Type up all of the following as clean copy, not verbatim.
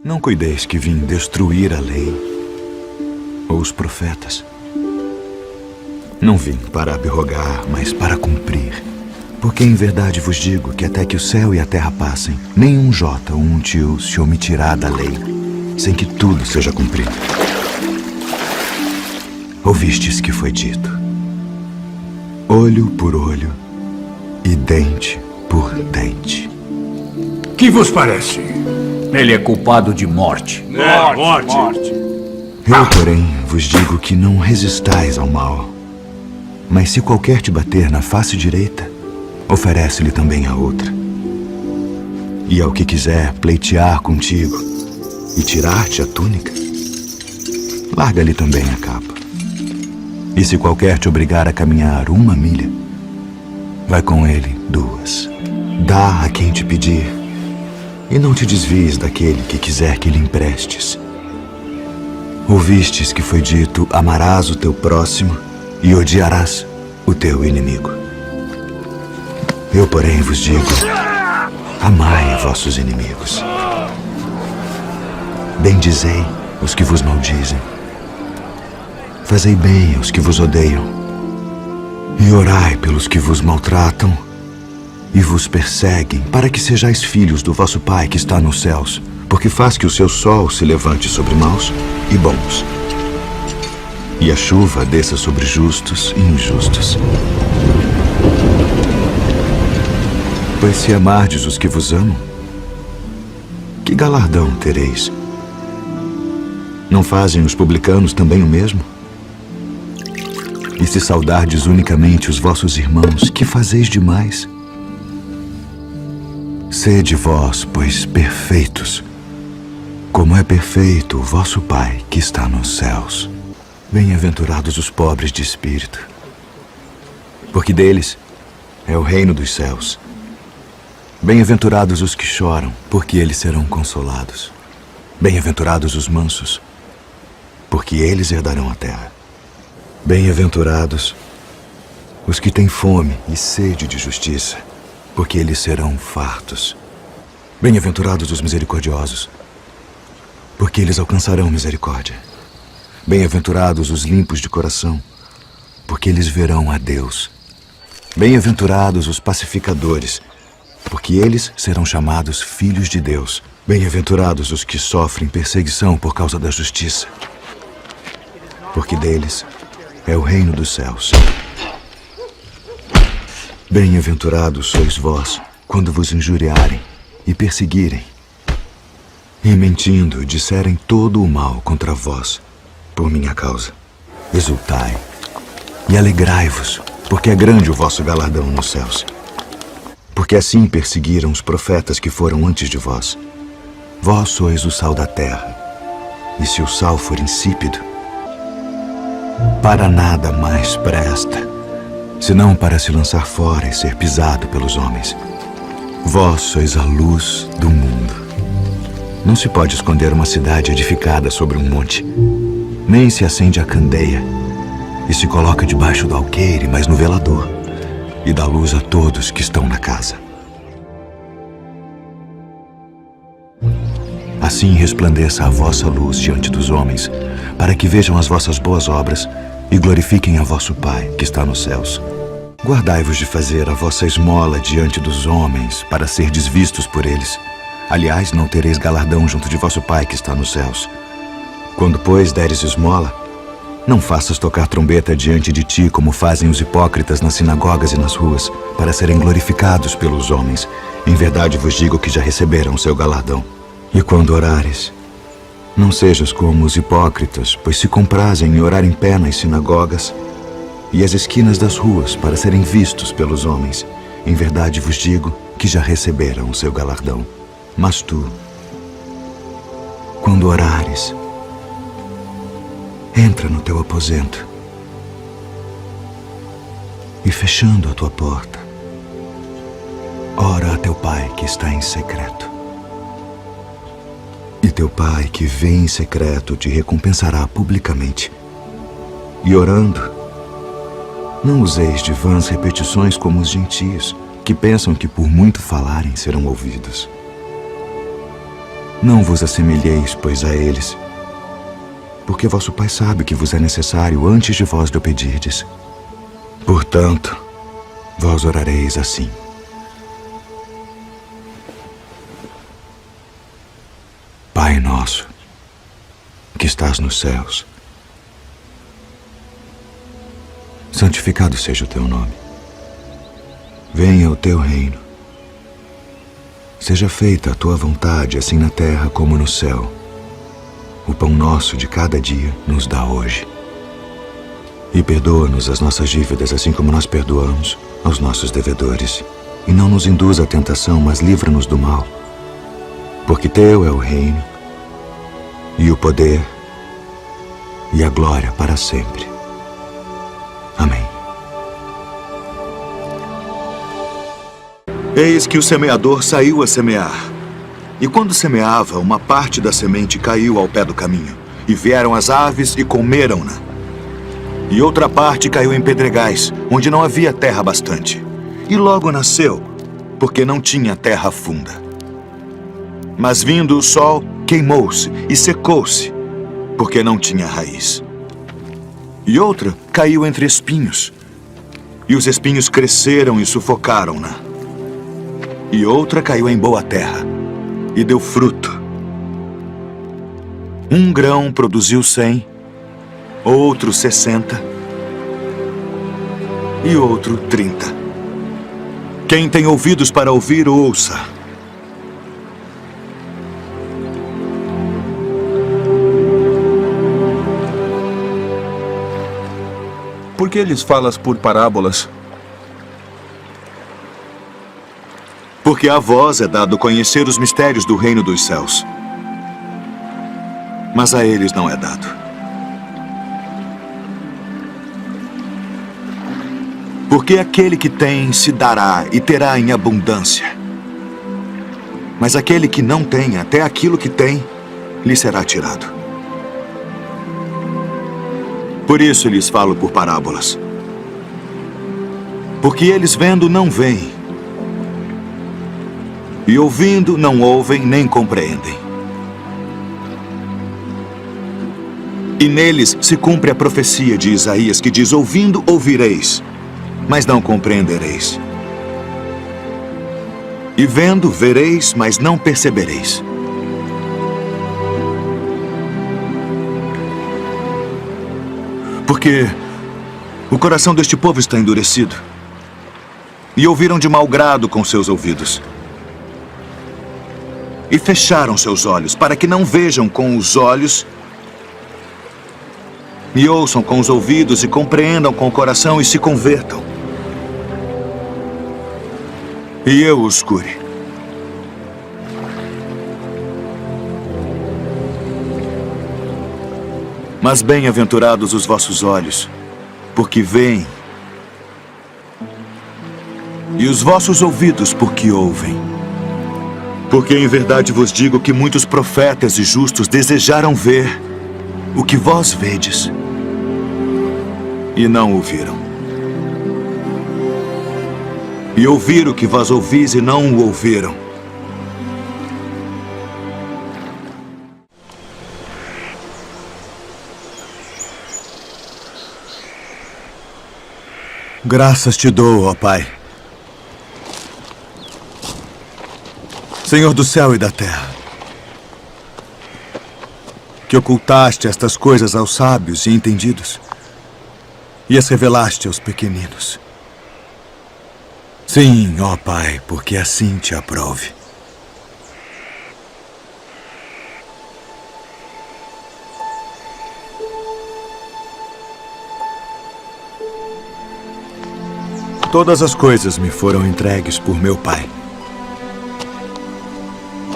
Não cuideis que vim destruir a lei ou os profetas. Não vim para abrogar, mas para cumprir. Porque em verdade vos digo que até que o céu e a terra passem, nenhum jota ou um tio se omitirá da lei, sem que tudo seja cumprido. Ouvistes que foi dito: olho por olho e dente por dente. Que vos parece? Ele é culpado de morte. Morte. Eu, porém, vos digo que não resistais ao mal. Mas se qualquer te bater na face direita, oferece-lhe também a outra. E ao que quiser pleitear contigo e tirar-te a túnica, larga-lhe também a capa. E se qualquer te obrigar a caminhar 1 milha, vai com ele 2. Dá a quem te pedir, e não te desvies daquele que quiser que lhe emprestes. Ouvistes que foi dito: amarás o teu próximo e odiarás o teu inimigo. Eu, porém, vos digo: amai vossos inimigos. Bendizei os que vos maldizem. Fazei bem aos que vos odeiam. E orai pelos que vos maltratam e vos perseguem, para que sejais filhos do vosso Pai que está nos céus, porque faz que o seu sol se levante sobre maus e bons, e a chuva desça sobre justos e injustos. Pois se amardes os que vos amam, que galardão tereis? Não fazem os publicanos também o mesmo? E se saudardes unicamente os vossos irmãos, que fazeis demais? Sede vós, pois, perfeitos, como é perfeito o vosso Pai que está nos céus. Bem-aventurados os pobres de espírito, porque deles é o reino dos céus. Bem-aventurados os que choram, porque eles serão consolados. Bem-aventurados os mansos, porque eles herdarão a terra. Bem-aventurados os que têm fome e sede de justiça, porque eles serão fartos. Bem-aventurados os misericordiosos, porque eles alcançarão misericórdia. Bem-aventurados os limpos de coração, porque eles verão a Deus. Bem-aventurados os pacificadores, porque eles serão chamados filhos de Deus. Bem-aventurados os que sofrem perseguição por causa da justiça, porque deles é o reino dos céus. Bem-aventurados sois vós, quando vos injuriarem e perseguirem, e mentindo disserem todo o mal contra vós, por minha causa. Exultai e alegrai-vos, porque é grande o vosso galardão nos céus. Porque assim perseguiram os profetas que foram antes de vós. Vós sois o sal da terra, e se o sal for insípido, para nada mais presta, senão para se lançar fora e ser pisado pelos homens. Vós sois a luz do mundo. Não se pode esconder uma cidade edificada sobre um monte, nem se acende a candeia e se coloca debaixo do alqueire, mas no velador, e dá luz a todos que estão na casa. Assim resplandeça a vossa luz diante dos homens, para que vejam as vossas boas obras e glorifiquem a vosso Pai que está nos céus. Guardai-vos de fazer a vossa esmola diante dos homens, para serdes vistos por eles. Aliás, não tereis galardão junto de vosso Pai que está nos céus. Quando, pois, deres esmola, não faças tocar trombeta diante de ti, como fazem os hipócritas nas sinagogas e nas ruas, para serem glorificados pelos homens. Em verdade vos digo que já receberam o seu galardão. E quando orares, não sejas como os hipócritas, pois se comprazem em orar em pé nas sinagogas e às esquinas das ruas, para serem vistos pelos homens. Em verdade vos digo que já receberam o seu galardão. Mas tu, quando orares, entra no teu aposento e, fechando a tua porta, ora a teu Pai que está em secreto. E teu Pai que vê em secreto te recompensará publicamente. E orando, não useis de vãs repetições como os gentios, que pensam que por muito falarem serão ouvidos. Não vos assemelheis, pois, a eles, porque vosso Pai sabe que vos é necessário antes de vós lhe pedirdes. Portanto, vós orareis assim: Pai nosso, que estás nos céus, santificado seja o teu nome. Venha o teu reino. Seja feita a tua vontade, assim na terra como no céu. O pão nosso de cada dia nos dá hoje. E perdoa-nos as nossas dívidas, assim como nós perdoamos aos nossos devedores. E não nos induza à tentação, mas livra-nos do mal. Porque teu é o reino, e o poder, e a glória para sempre. Amém. Eis que o semeador saiu a semear. E quando semeava, uma parte da semente caiu ao pé do caminho, e vieram as aves e comeram-na. E outra parte caiu em pedregais, onde não havia terra bastante. E logo nasceu, porque não tinha terra funda. Mas vindo o sol, queimou-se e secou-se, porque não tinha raiz. E outra caiu entre espinhos, e os espinhos cresceram e sufocaram-na. E outra caiu em boa terra, e deu fruto. Um grão produziu 100, outro 60, e outro 30. Quem tem ouvidos para ouvir, ouça. Por que lhes falas por parábolas? Porque a vós é dado conhecer os mistérios do reino dos céus, mas a eles não é dado. Porque aquele que tem se dará e terá em abundância, mas aquele que não tem, até aquilo que tem, lhe será tirado. Por isso lhes falo por parábolas. Porque eles vendo não veem, e ouvindo não ouvem nem compreendem. E neles se cumpre a profecia de Isaías, que diz: ouvindo ouvireis, mas não compreendereis. E vendo vereis, mas não percebereis. Porque o coração deste povo está endurecido, e ouviram de mau grado com seus ouvidos, e fecharam seus olhos, para que não vejam com os olhos, e ouçam com os ouvidos, e compreendam com o coração, e se convertam, e eu os cure. Mas bem-aventurados os vossos olhos, porque veem, e os vossos ouvidos, porque ouvem. Porque em verdade vos digo que muitos profetas e justos desejaram ver o que vós vedes, e não o viram. E ouvir o que vós ouvis e não o ouviram. Graças te dou, ó Pai, Senhor do céu e da terra, que ocultaste estas coisas aos sábios e entendidos e as revelaste aos pequeninos. Sim, ó Pai, porque assim te aprove. Todas as coisas me foram entregues por meu Pai.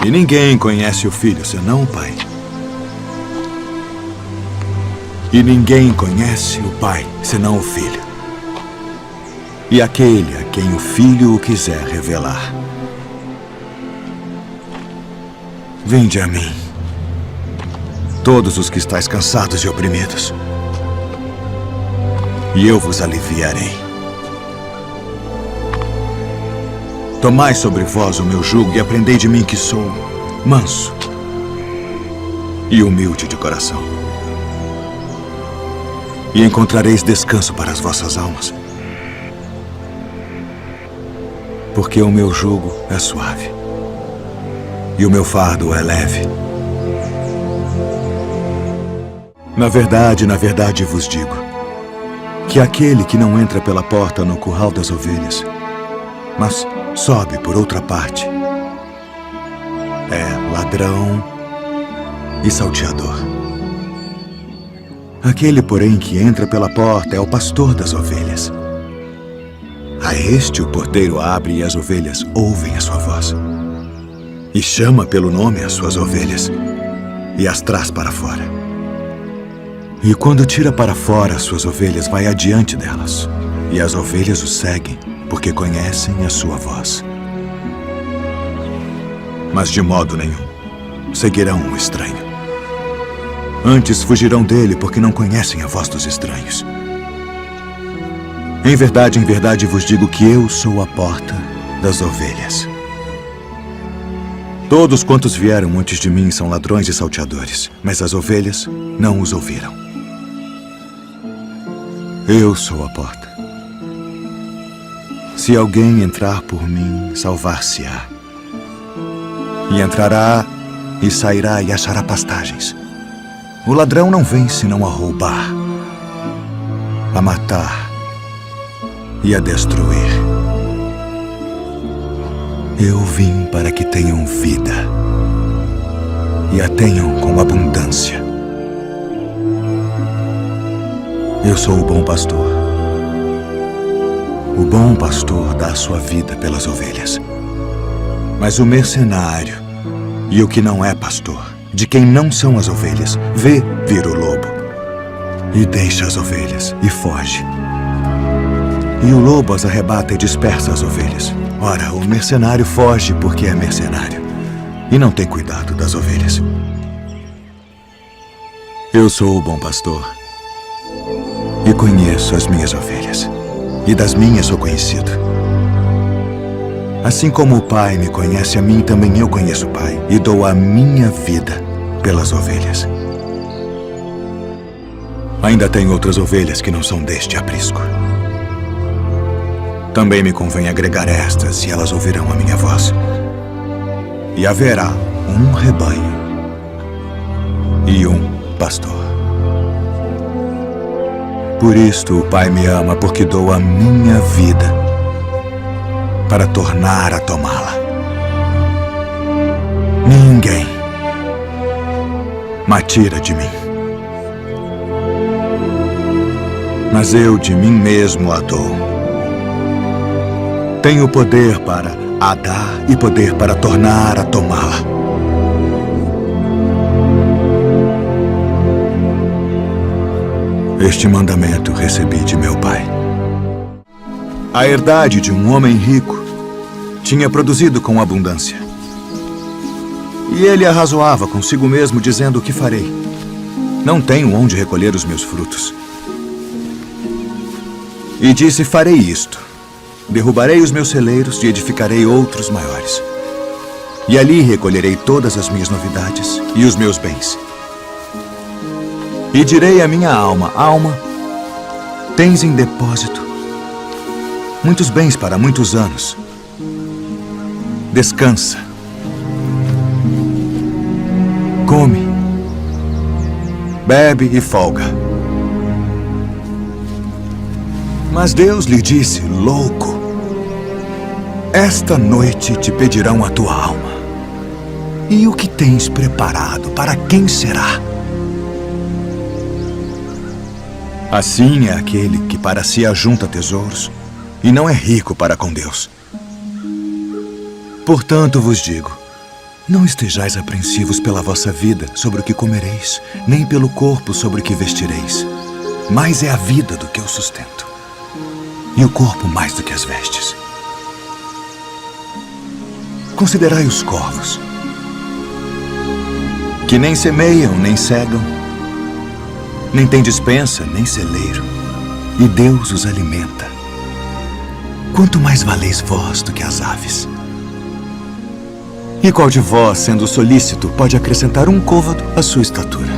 E ninguém conhece o Filho senão o Pai. E ninguém conhece o Pai senão o Filho. E aquele a quem o Filho o quiser revelar. Vinde a mim, todos os que estáis cansados e oprimidos, e eu vos aliviarei. Tomai sobre vós o meu jugo e aprendei de mim, que sou manso e humilde de coração. E encontrareis descanso para as vossas almas. Porque o meu jugo é suave e o meu fardo é leve. Na verdade vos digo que aquele que não entra pela porta no curral das ovelhas, mas sobe por outra parte, é ladrão e salteador. Aquele, porém, que entra pela porta é o pastor das ovelhas. A este o porteiro abre e as ovelhas ouvem a sua voz. E chama pelo nome as suas ovelhas e as traz para fora. E quando tira para fora as suas ovelhas, vai adiante delas. E as ovelhas o seguem, porque conhecem a sua voz. Mas de modo nenhum seguirão o estranho. Antes fugirão dele, porque não conhecem a voz dos estranhos. Em verdade vos digo que eu sou a porta das ovelhas. Todos quantos vieram antes de mim são ladrões e salteadores, mas as ovelhas não os ouviram. Eu sou a porta. Se alguém entrar por mim, salvar-se-á. E entrará e sairá e achará pastagens. O ladrão não vem senão a roubar, a matar e a destruir. Eu vim para que tenham vida e a tenham com abundância. Eu sou o bom pastor. O bom pastor dá a sua vida pelas ovelhas. Mas o mercenário e o que não é pastor, de quem não são as ovelhas, vê vir o lobo e deixa as ovelhas e foge. E o lobo as arrebata e dispersa as ovelhas. Ora, o mercenário foge porque é mercenário e não tem cuidado das ovelhas. Eu sou o bom pastor e conheço as minhas ovelhas, e das minhas sou conhecido. Assim como o Pai me conhece a mim, também eu conheço o Pai, e dou a minha vida pelas ovelhas. Ainda tenho outras ovelhas que não são deste aprisco. Também me convém agregar estas, e elas ouvirão a minha voz. E haverá um rebanho e um pastor. Por isto o Pai me ama, porque dou a minha vida para tornar a tomá-la. Ninguém me tira de mim, mas eu de mim mesmo a dou. Tenho poder para a dar e poder para tornar a tomá-la. Este mandamento recebi de meu pai. A herdade de um homem rico tinha produzido com abundância. E ele arrazoava consigo mesmo, dizendo: o que farei? Não tenho onde recolher os meus frutos. E disse: farei isto. Derrubarei os meus celeiros e edificarei outros maiores. E ali recolherei todas as minhas novidades e os meus bens. E direi à minha alma: alma, tens em depósito muitos bens para muitos anos. Descansa. Come. Bebe e folga. Mas Deus lhe disse: louco, esta noite te pedirão a tua alma. E o que tens preparado, para quem será? Assim é aquele que para si ajunta tesouros e não é rico para com Deus. Portanto vos digo, não estejais apreensivos pela vossa vida sobre o que comereis, nem pelo corpo sobre o que vestireis. Mais é a vida do que o sustento, e o corpo mais do que as vestes. Considerai os corvos, que nem semeiam, nem cegam, nem têm despensa, nem celeiro, e Deus os alimenta. Quanto mais valeis vós do que as aves. E qual de vós, sendo solícito, pode acrescentar um côvado à sua estatura?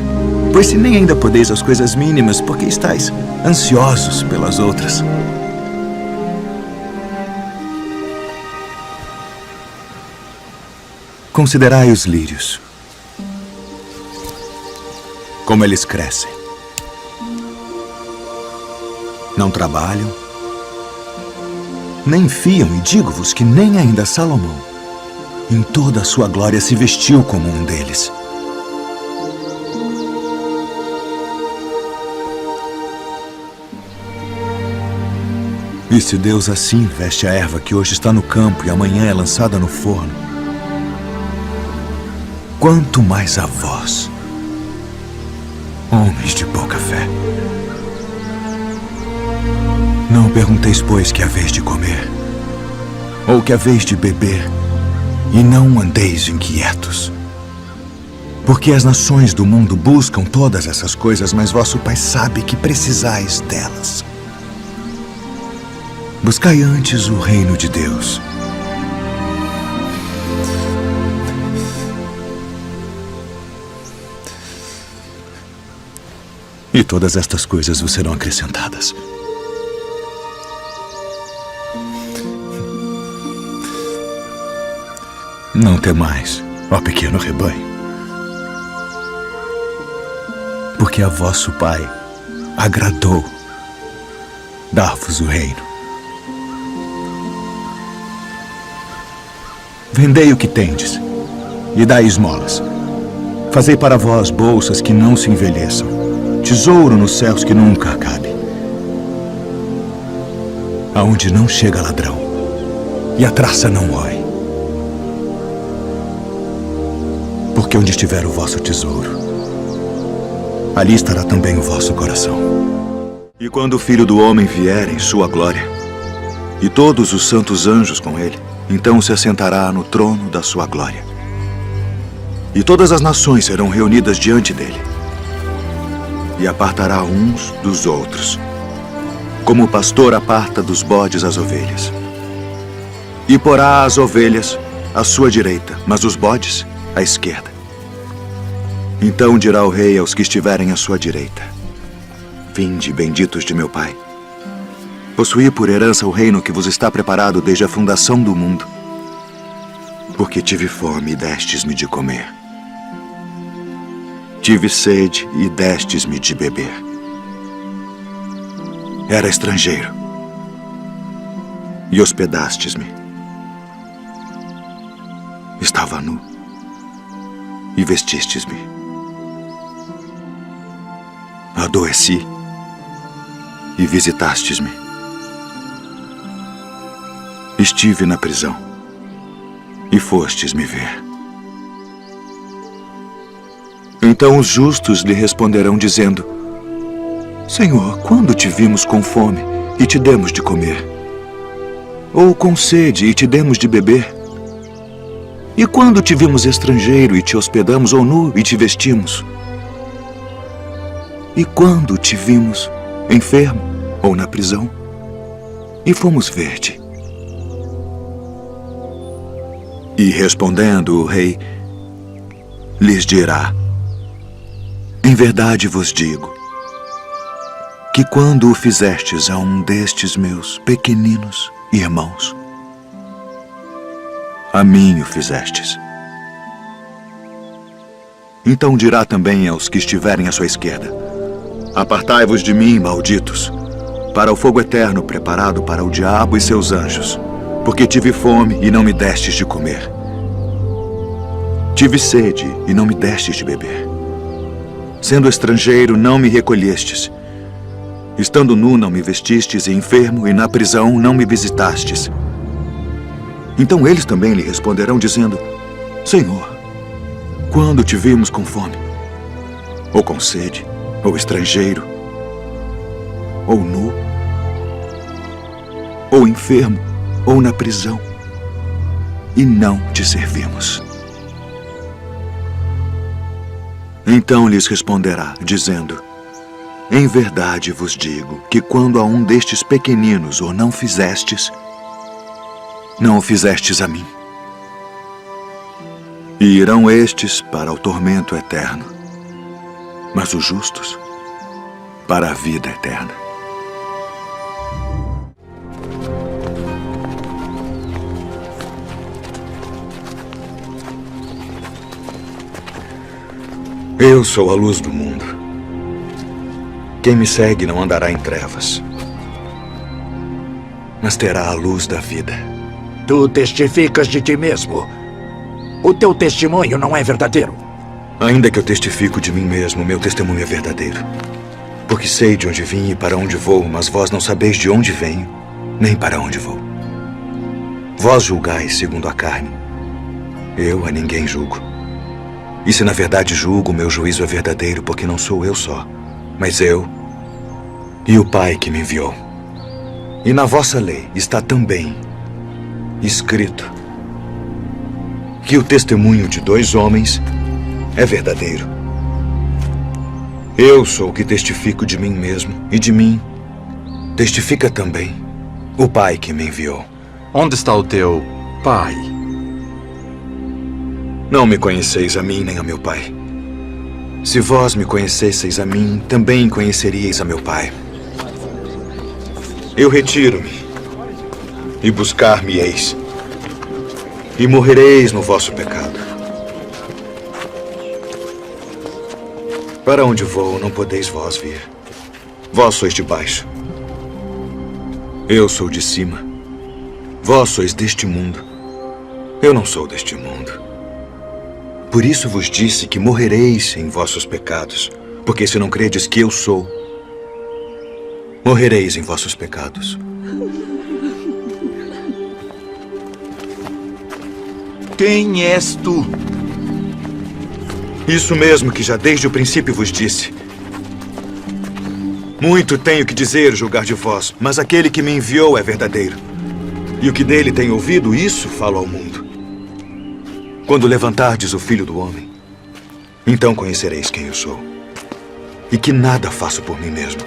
Pois se nem ainda podeis as coisas mínimas, porque estáis ansiosos pelas outras. Considerai os lírios, como eles crescem. Não trabalham, nem fiam, e digo-vos que nem ainda Salomão, em toda a sua glória, se vestiu como um deles. E se Deus assim veste a erva que hoje está no campo e amanhã é lançada no forno, quanto mais a vós, homens de pouca fé. Não pergunteis, pois, que haveis de comer, ou que haveis de beber, e não andeis inquietos. Porque as nações do mundo buscam todas essas coisas, mas vosso Pai sabe que precisais delas. Buscai antes o reino de Deus. E todas estas coisas vos serão acrescentadas. Não temais, ó pequeno rebanho, porque a vosso Pai agradou dar-vos o reino. Vendei o que tendes e dai esmolas. Fazei para vós bolsas que não se envelheçam, tesouro nos céus que nunca acabe, aonde não chega ladrão e a traça não rói. Porque onde estiver o vosso tesouro, ali estará também o vosso coração. E quando o Filho do Homem vier em sua glória, e todos os santos anjos com ele, então se assentará no trono da sua glória. E todas as nações serão reunidas diante dele, e apartará uns dos outros, como o pastor aparta dos bodes as ovelhas. E porá as ovelhas à sua direita, mas os bodes à esquerda. Então dirá o rei aos que estiverem à sua direita: Vinde, benditos de meu Pai, possuí por herança o reino que vos está preparado desde a fundação do mundo. Porque tive fome e destes-me de comer. Tive sede e destes-me de beber. Era estrangeiro e hospedastes-me. Estava nu e vestistes-me. Adoeci e visitastes-me. Estive na prisão e fostes me ver. Então os justos lhe responderão dizendo: Senhor, quando te vimos com fome e te demos de comer? Ou com sede e te demos de beber? E quando te vimos estrangeiro e te hospedamos, ou nu e te vestimos? E quando te vimos enfermo ou na prisão e fomos ver-te? E respondendo o rei, lhes dirá: Em verdade vos digo, que quando o fizestes a um destes meus pequeninos irmãos, a mim o fizestes. Então dirá também aos que estiverem à sua esquerda: Apartai-vos de mim, malditos, para o fogo eterno preparado para o diabo e seus anjos, porque tive fome e não me destes de comer. Tive sede e não me destes de beber. Sendo estrangeiro, não me recolhestes. Estando nu, não me vestistes, e enfermo, e na prisão, não me visitastes. Então eles também lhe responderão, dizendo: Senhor, quando te vimos com fome, ou com sede, ou estrangeiro, ou nu, ou enfermo, ou na prisão, e não te servimos? Então lhes responderá, dizendo: Em verdade vos digo que quando a um destes pequeninos o não fizestes, não o fizestes a mim. E irão estes para o tormento eterno, mas os justos para a vida eterna. Eu sou a luz do mundo. Quem me segue não andará em trevas, mas terá a luz da vida. Tu testificas de ti mesmo. O teu testemunho não é verdadeiro. Ainda que eu testifico de mim mesmo, meu testemunho é verdadeiro. Porque sei de onde vim e para onde vou, mas vós não sabeis de onde venho, nem para onde vou. Vós julgais segundo a carne. Eu a ninguém julgo. E se na verdade julgo, meu juízo é verdadeiro, porque não sou eu só, mas eu e o Pai que me enviou. E na vossa lei está também escrito que o testemunho de 2 homens é verdadeiro. Eu sou o que testifico de mim mesmo, e de mim testifica também o Pai que me enviou. Onde está o teu pai? Não me conheceis a mim nem a meu Pai. Se vós me conhecesseis a mim, também conheceríeis a meu Pai. Eu retiro-me, e buscar-me-eis, e morrereis no vosso pecado. Para onde vou, não podeis vós vir. Vós sois de baixo. Eu sou de cima. Vós sois deste mundo. Eu não sou deste mundo. Por isso vos disse que morrereis em vossos pecados, porque se não credes que eu sou, morrereis em vossos pecados. Quem és tu? Isso mesmo que já desde o princípio vos disse. Muito tenho que dizer, julgar de vós, mas aquele que me enviou é verdadeiro. E o que dele tenho ouvido, isso falo ao mundo. Quando levantardes o Filho do Homem, então conhecereis quem eu sou, e que nada faço por mim mesmo.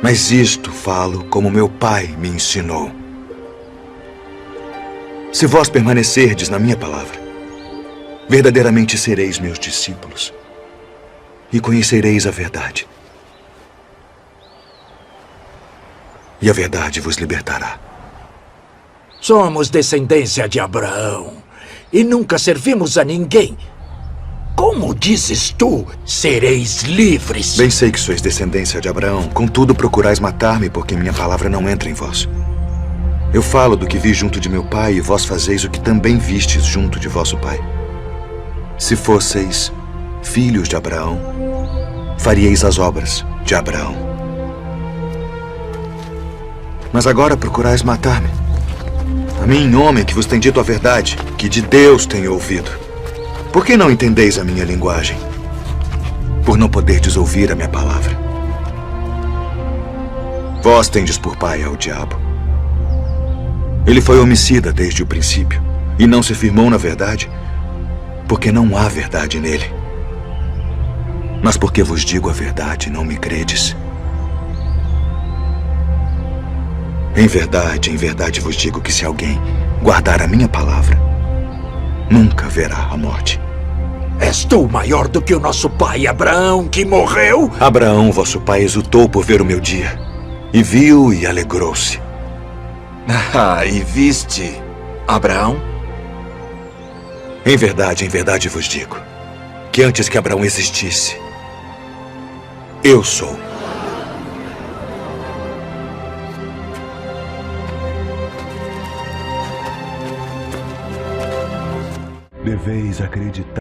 Mas isto falo como meu Pai me ensinou. Se vós permanecerdes na minha palavra, verdadeiramente sereis meus discípulos, e conhecereis a verdade. E a verdade vos libertará. Somos descendência de Abraão e nunca servimos a ninguém. Como dizes tu, sereis livres? Bem sei que sois descendência de Abraão, contudo procurais matar-me, porque minha palavra não entra em vós. Eu falo do que vi junto de meu pai, e vós fazeis o que também vistes junto de vosso pai. Se fosseis filhos de Abraão, faríeis as obras de Abraão. Mas agora procurais matar-me. A mim, homem que vos tem dito a verdade, que de Deus tenho ouvido. Por que não entendeis a minha linguagem? Por não poderdes ouvir a minha palavra. Vós tendes por pai ao diabo. Ele foi homicida desde o princípio, e não se firmou na verdade, porque não há verdade nele. Mas porque vos digo a verdade, não me credes. Em verdade vos digo que se alguém guardar a minha palavra, nunca verá a morte. És tu maior do que o nosso pai Abraão, que morreu? Abraão, vosso pai, exultou por ver o meu dia, e viu e alegrou-se. Ah, e viste Abraão? Em verdade vos digo, que antes que Abraão existisse, eu sou. Deveis acreditar